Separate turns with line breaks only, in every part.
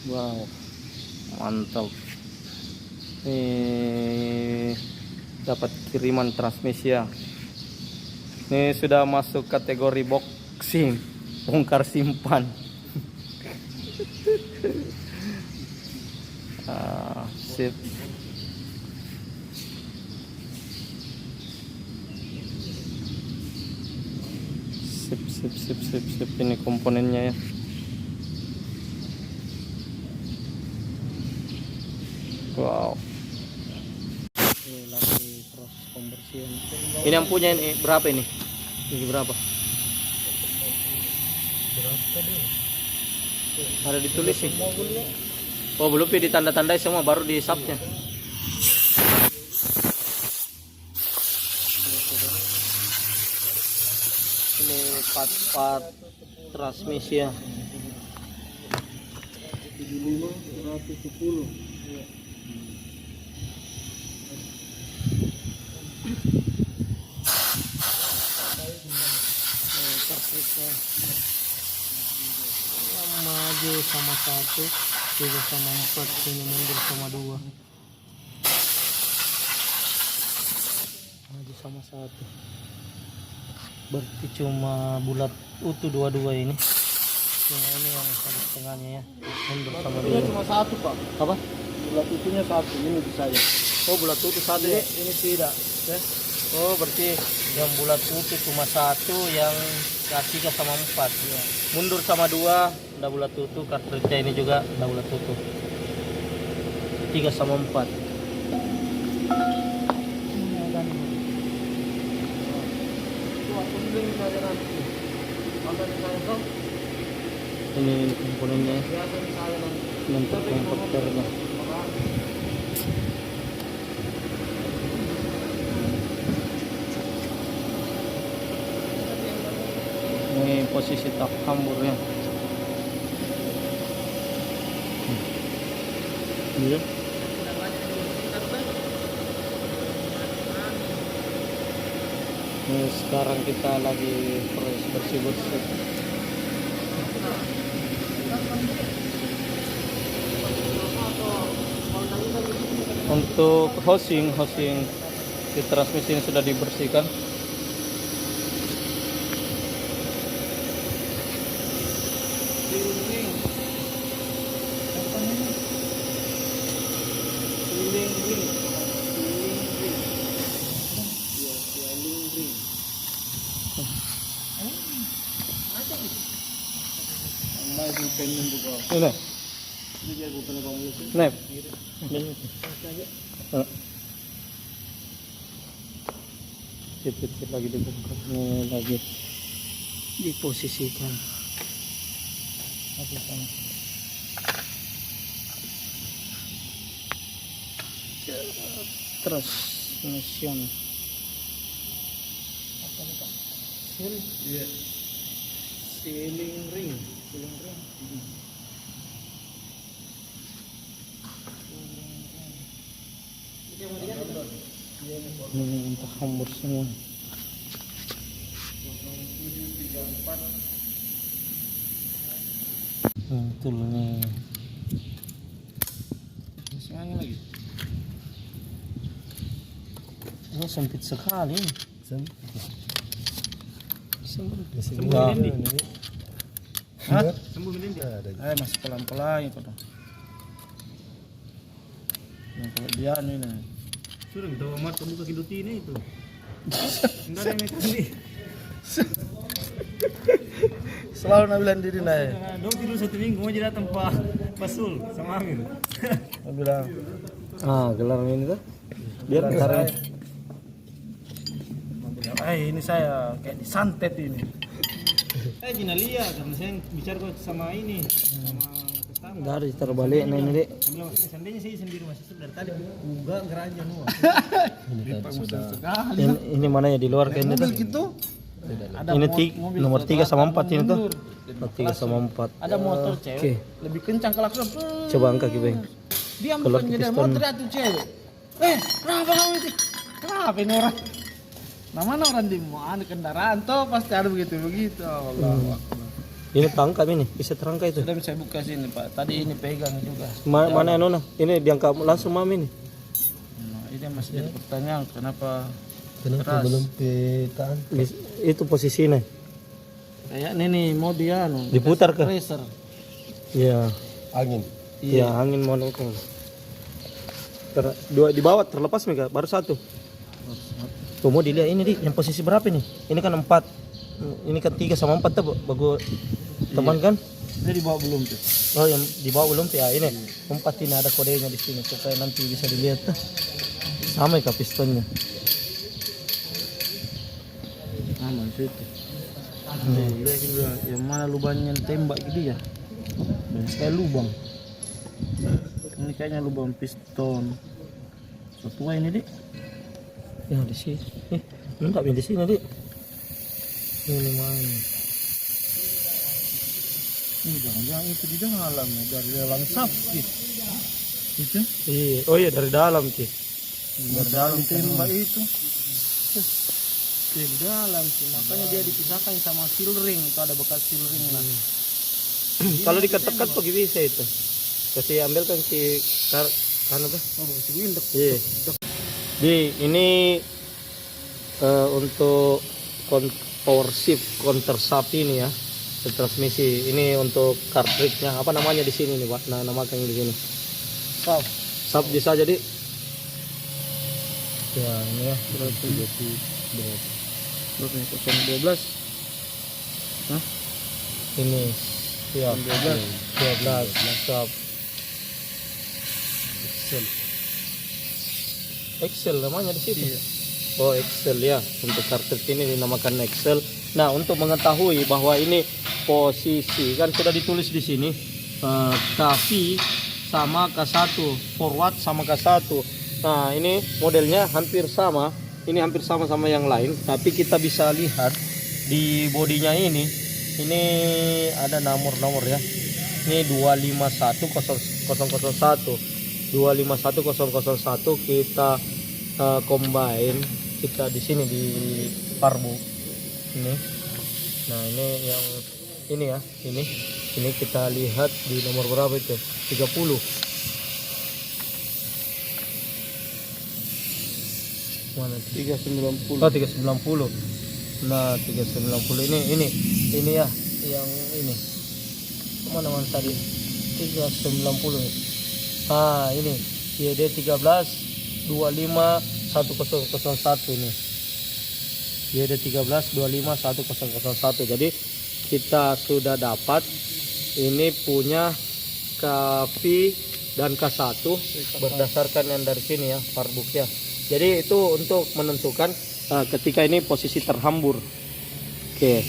Wow, mantap. Ini dapat kiriman transmisi ya. Ini sudah masuk kategori boxing, bongkar simpan. Sip. Sip. Ini komponennya ya. Wow. Ini lagi proses pembersihan. Ini yang punya ini berapa ini? Ini berapa?
Berapa deh?
Ada ditulis sih. Oh, belum ditanda-tandai semua, baru di subnya. Ini part-part transmisi ya.
75 110. Iya.
Terusnya maju sama 1, juga sama 4, sini mundur sama 2. Maju sama 1. Berarti cuma bulat utuh dua-dua ini. Cuma ini yang satu setengahnya ya. Mundur sama 2.
Cuma 1, Pak.
Apa?
Bulat utuhnya 1, ini bisa ya.
Oh, bulat utuh 1 ya?
Ini tidak. Ya.
Oh, berarti yang bulat utuh cuma 1, yang K3 sama 4 ya. Mundur sama 2 udah bulat utuh, kartridnya ini juga udah bulat utuh. 3 sama 4. Ini komponennya untuk komputernya. Ini posisi tak hamburnya. Iya. Ini sekarang kita lagi proses bersih-bersih. Untuk housing di transmisi ini sudah dibersihkan. Ini. Nep. Sip lagi dibongkar, ini lagi diposisikan. Terus mission.
Ceiling ring.
Ini untuk hambur semua. Betul nih.
Semuanya lagi.
Ini sempit sekali. Sempit.
Hah? Sembuh ini. Masih pelan-pelan itu dah. Yang kelebihan ini.
Sudah kita amat kamu kaki duti ini itu. Enggak ada yang tadi.
Selalu nabilan diri naik.
Dong tidur 1 minggu mau jadi datang Pak Pasul sama Amir.
Nabilan.
Gelar ini tuh. Biar ntar
ini saya kayak disantet ini.
Gina lihat karena saya bicara kok sama ini sama pertama.
dari terbalik nih ini dek.
Saya bilang seandainya saya sendiri masih dari tadi enggak ngeraja nuah.
Ini mana ya di luar kayaknya tuh.
Gitu.
Ini nomor 3 sama 4 ini tuh. 3 sama 4.
Ada motor cewek. Lebih kencang kelakson.
Coba angkat Bang.
Dia bukan nyedar motor itu cewek. Kenapa kamu itu? Kenapa ini orang? Namanya orang di mana kendaraan toh pasti ada begitu. Allah.
Ini tangkap ini, bisa terangkai itu.
Sudah bisa buka sini Pak. Tadi ini pegang juga.
Mana anu nah? Ini diangkat langsung mami ini.
Nah, ini masih jadi pertanyaan kenapa
Kenapa
keras?
belum kita?
Itu posisinya.
Kayak ini nih mau dia anu.
Diputar ke?
Tracer.
Iya.
Angin.
Iya, angin mau nukung. Dua di bawah terlepas Mega, baru satu. Tuh mau dilihat ini di, yang posisi berapa nih? Ini kan 4. Ini kan 3 sama 4 tuh, bagus teman kan?
Ini di bawah belum tuh.
Oh yang di bawah belum tuh ya ini. 4 ini ada kodenya di sini supaya nanti bisa dilihat tuh. Sama ya pistonnya.
Aman sih itu. Yang mana lubangnya yang tembak gitu ya? Dan kayak lubang. Ini kayaknya lubang piston. Setua ini dik.
Ya di sini. Enggak di sini dik. Ini main.
Ini jangan-jangan itu di dalam ya, dari dalam saf gitu. Itu?
Iya. Oh iya dari dalam sih.
Dari dalam tembak itu. Di dalam sih, makanya dia dipisahkan sama seal ring. Itu ada bekas seal ring lah.
Kalau diketekan pergi bisa itu. Kasih ambil kan si kan apa?
Oh, bekas windek.
Iya. Di ini untuk power shift counter shaft ini ya. Transmisi ini untuk cartridge-nya apa namanya di sini nih Pak? Nah, namakan di sini.
Saf.
Shaft bisa jadi. Ya, ini ya.
Berapa nih? 012. Hah?
Ini ya
12.
12 shaft. Excel namanya di situ.
Iya.
Oh Excel ya, untuk cartridge ini dinamakan Excel. Nah untuk mengetahui bahwa ini posisi kan sudah ditulis di sini KV sama K1, forward sama K1. Nah ini modelnya hampir sama, ini hampir sama sama yang lain, tapi kita bisa lihat di bodinya ini ada nomor-nomor ya. Ini 251001. 251001 kita combine kita di sini di parbu ini. Nah ini yang ini ya, ini kita lihat di nomor berapa itu, 30. Mana
390.
oh 390. Nah 390 ini ya yang ini mana tadi 390 nih. Ah ini YD 13 25 1001 ini. YD 13 25 1001. Jadi kita sudah dapat ini punya KV dan K1 berdasarkan yang dari sini ya, Farbook ya. Jadi itu untuk menentukan ketika ini posisi terhambur. Oke.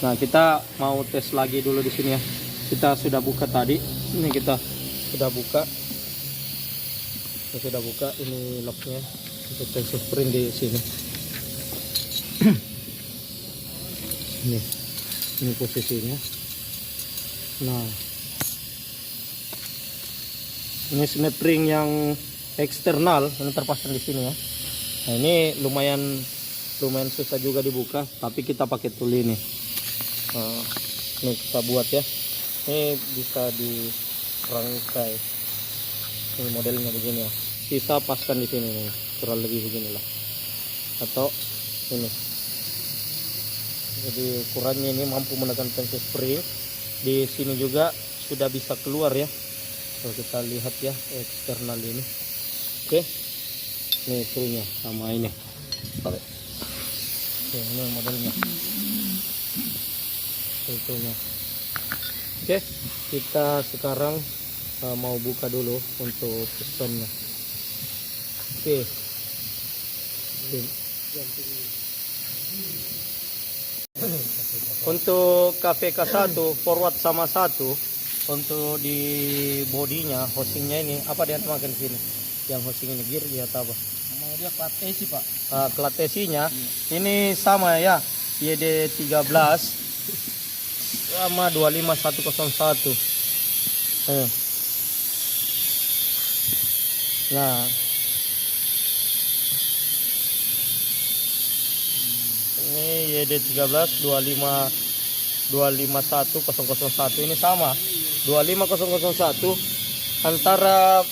Nah, kita mau tes lagi dulu di sini ya. Kita sudah buka tadi. Ini kita sudah buka. Ini locknya. Kita tes sprint di sini. Ini posisinya. Nah, ini snap ring yang eksternal yang terpasang di sini ya. Nah, ini lumayan susah juga dibuka, tapi kita pakai tool ini. Ini kita buat ya. Ini bisa dirangkai. Ini modelnya begini ya. Sisa paskan di sini nih, kurang lebih beginilah. Atau ini. Jadi ukurannya ini mampu menekan tensi spring. Di sini juga sudah bisa keluar ya. Kalau kita lihat ya eksternal ini. Oke. Ini toolnya sama ini. Oke, ini modelnya. Toolnya. Oke, kita sekarang mau buka dulu untuk pistonnya. Oke. Untuk KVK1 forward sama 1 untuk di bodinya housingnya ini apa dia namakan sini? Yang housing ini gear dia atau apa?
Namanya dia plat AC Pak.
Plat AC-nya ini sama ya, YD 13 sama 25101. Nah, ini YD 13 25 251.001 ini sama 25001 antara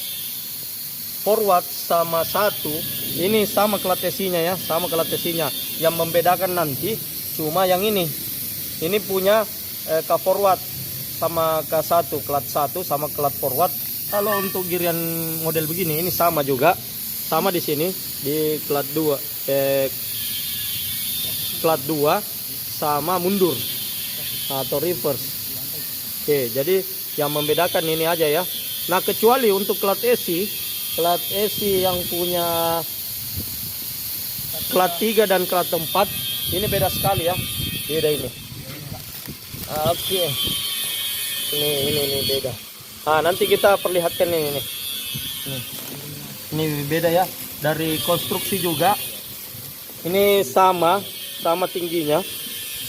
forward sama 1 ini sama klatesinya ya, sama klatesinya. Yang membedakan nanti cuma yang ini punya ke forward sama ke 1 klat 1 sama klat forward. Kalau untuk girian model begini ini sama juga, sama di sini di klat 2 sama mundur atau reverse. Oke, jadi yang membedakan ini aja ya. Nah, kecuali untuk klat AC yang punya klat 3 dan klat 4 ini beda sekali ya. Beda ini. Oke. Ini beda. Nah, nanti kita perlihatkan ini. Ini beda ya. Dari konstruksi juga. Ini sama tingginya.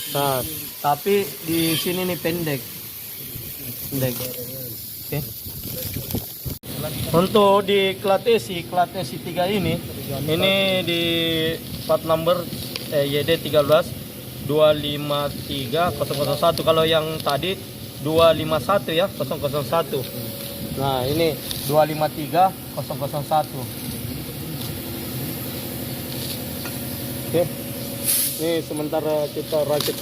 Nah, tapi di sini nih pendek. Oke. Untuk di klat AC 3 ini di part number YD 13 253.001. Kalau yang tadi 251 ya 001. Nah, ini 253.001. Oke. Ini sementara kita rakit.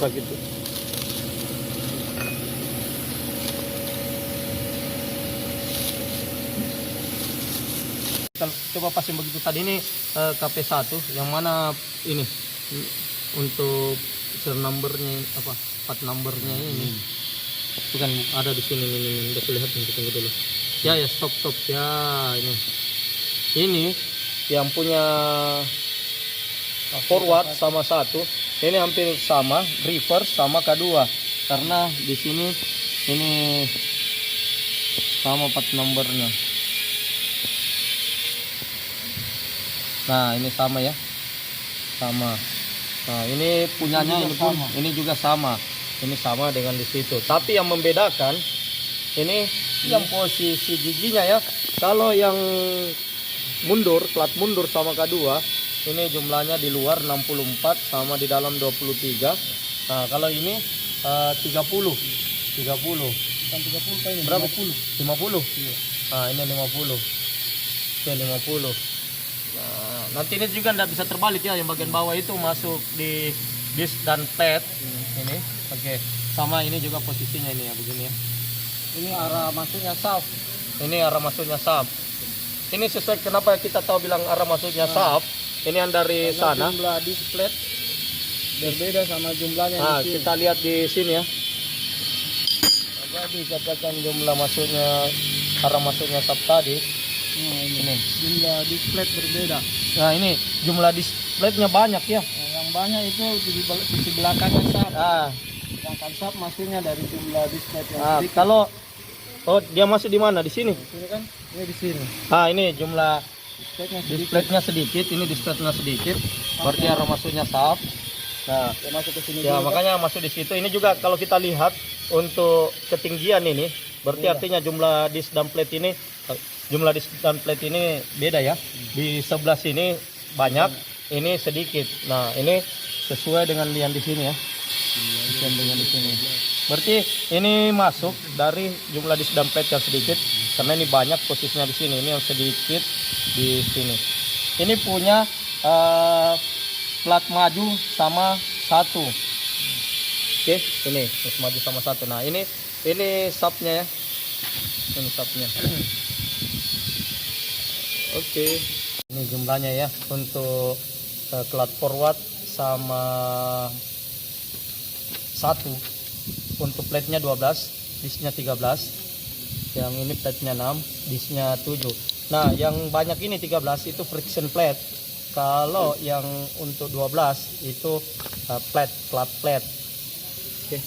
Kita coba pasang begitu tadi ini KP1 yang mana ini untuk serial numbernya apa part numbernya ini itu kan ada di sini ini udah kelihatan, kita tunggu dulu ya stop ya. Ini yang punya forward sama 1 ini hampir sama, reverse sama K2 karena di sini ini sama part numbernya. Nah, ini sama ya, sama. Nah, ini punyanya ini pun ini juga sama, ini sama dengan di situ. Tapi yang membedakan ini yang posisi giginya ya. Kalau yang mundur, plat mundur sama K2 ini jumlahnya di luar 64 sama di dalam 23. Nah, kalau ini 30. Bukan 30 Pak, ini berapa? 50. Nah, ini 50. Oke, 50. Nah, nanti ini juga tidak bisa terbalik ya, yang bagian bawah itu masuk di disk dan plate ini. Oke, sama ini juga posisinya ini ya begini ya. Ini arah masuknya shaft. Ini arah masuknya shaft. Ini sesuai kenapa kita tahu bilang arah masuknya shaft. Ini yang dari sana. Jumlah disk plate berbeda sama jumlahnya. Nah, kita lihat di sini ya. Apa dikatakan jumlah masuknya arah masuknya shaft tadi. Nah, ini jumlah display berbeda. Nah, ini jumlah display-nya banyak ya. Nah, yang banyak itu di sisi belakangnya sap. Sedangkan sap masuknya dari jumlah display yang sedikit. Kalau dia masuk di mana? Di sini. Di sini kan? Ini di sini. Ini jumlah display-nya sedikit, ini display-nya sedikit. Berarti arah masuknya sap. Nah, dia masuk ke sini. Ya, makanya masuk di situ. Ini juga kalau kita lihat untuk ketinggian ini, berarti artinya jumlah disk dan plate ini jumlah disk dan plate ini beda ya. Di sebelah sini banyak, ini sedikit. Nah, ini sesuai dengan yang di sini ya. Dengan di sini. Berarti ini masuk dari jumlah disk dan plate yang sedikit karena ini banyak posisinya di sini. Ini yang sedikit di sini. Ini punya plat maju sama 1. Oke, ini maju sama 1. Nah, ini subnya ya. Ini subnya. Oke. Ini jumlahnya ya untuk klat forward sama 1. Untuk plate-nya 12, disknya 13. Yang ini plate-nya 6, disknya 7. Nah, yang banyak ini 13 itu friction plate. Kalau yang untuk 12 itu klat plate. Oke.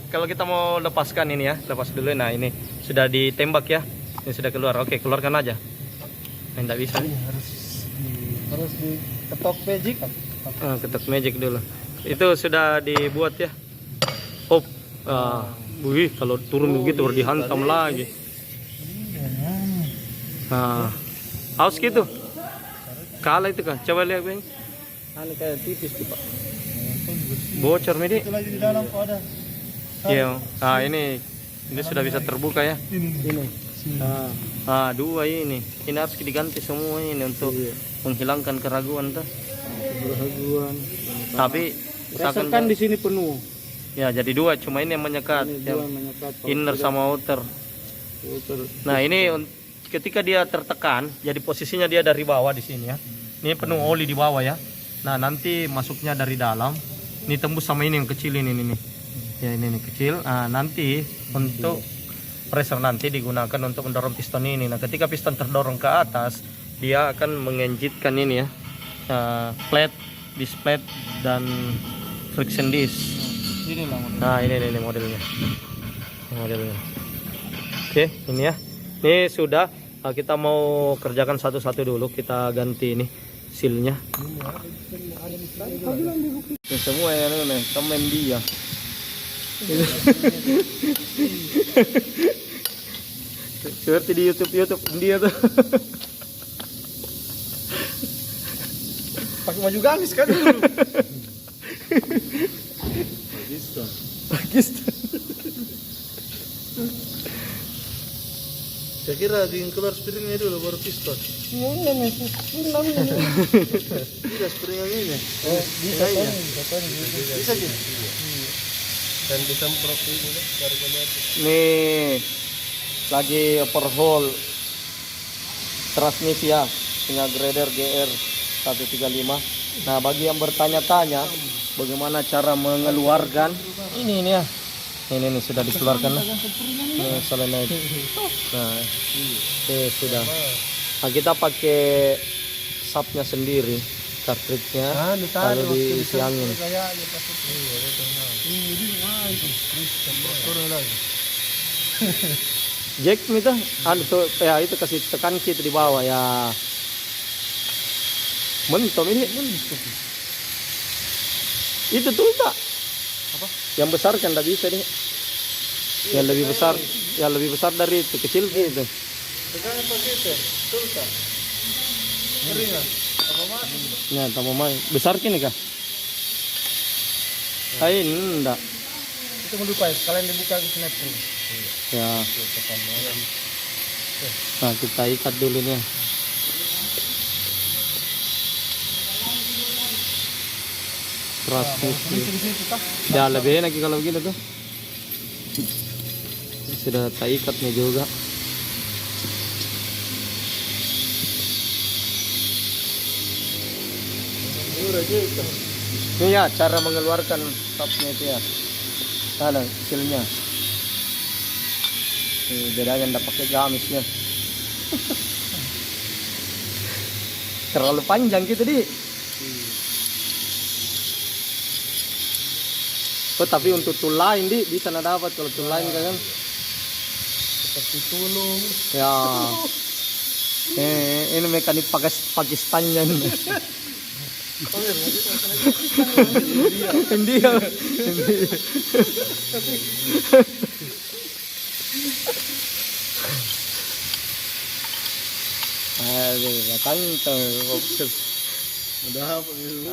Kalau kita mau lepaskan ini ya, lepas dulu. Nah, ini sudah ditembak ya. Ini sudah keluar. Oke, keluarkan aja. Tidak bisa. Harus diketok magic. Ketok magic dulu. Itu sudah dibuat ya. Hop. Wih, kalau turun begitu baru dihantam lagi. Nah, haus gitu. Kalah itu kan. Coba lihat ini. Ini kayak tipis tuh, Pak. Bocor Medi.
Itu lagi di dalam ada.
Iya. Ah ini sudah bisa terbuka ya.
Ini.
Dua ini. Ini harus diganti semua ini untuk menghilangkan keraguan tuh.
Keraguan.
Tapi misalkan
Rasakan di sini penuh.
ya jadi dua, cuma ini yang menyekat,
Ini
yang
dua menyekat.
inner sama outer. Nah ini ketika dia tertekan, jadi posisinya dia dari bawah di sini ya. Ini penuh oli di bawah ya. Nah nanti masuknya dari dalam. Ini tembus sama ini yang kecil ini. Ya ini kecil. Nah nanti untuk pressure nanti digunakan untuk mendorong piston ini. Nah ketika piston terdorong ke atas, dia akan mengenjitkan ini ya, plate, disc plate dan friction disc.
Ini lah.
Nah ini modelnya. Ini modelnya. Oke ini ya. Ini sudah. Kita mau kerjakan satu-satu dulu. Kita ganti ini sealnya. Ini semua yang ini temen dia. Seperti di YouTube dia tuh.
Pakai baju gamis kan dulu.
Pakistan.
Saya kira bikin keluar springnya dulu baru piston.
Ini
Tidak spring yang ini.
bisa kan?
Bisa sih. Dan disemprot ini baru kelihatan.
Nih lagi overhaul transmisi ya punya Grader GR 135. Nah bagi yang bertanya-tanya bagaimana cara mengeluarkan ini ya, ini sudah dikeluarkan lah. Ini solenoid. Nah sudah. Nah, kita pakai subnya sendiri, cartridge-nya lalu diisi angin. Jack itu, tuh ya itu kasih tekan kit di bawah ya. Mentok ini. Itu tuh tak. Apa? Yang besar kan tidak bisa nih. Yang lebih besar dari itu kecil gitu.
Tekan pakai itu. Sultan. Keringan. Apa masuk?
Ya, tambah main. Besar kini kah? Enggak.
Itu melupai. Kalian dibuka ke snap ini.
Ya. Nah, kita ikat dulu nih. Transmisi. Ya, lebih enak kalau begini tuh. Sudah tak ikat nih juga. Ini ya cara mengeluarkan topnya itu ya. Ada hasilnya. Bedanya ndak pakai gamisnya. Terlalu panjang gitu di. Oh tapi untuk tool lain di bisa nggak dapat kalau tool lain kan.
Seperti tulung.
Ya. Ini mekanik Pakistannya nih. India. Aduh, kan tuh.
Udah apa gitu.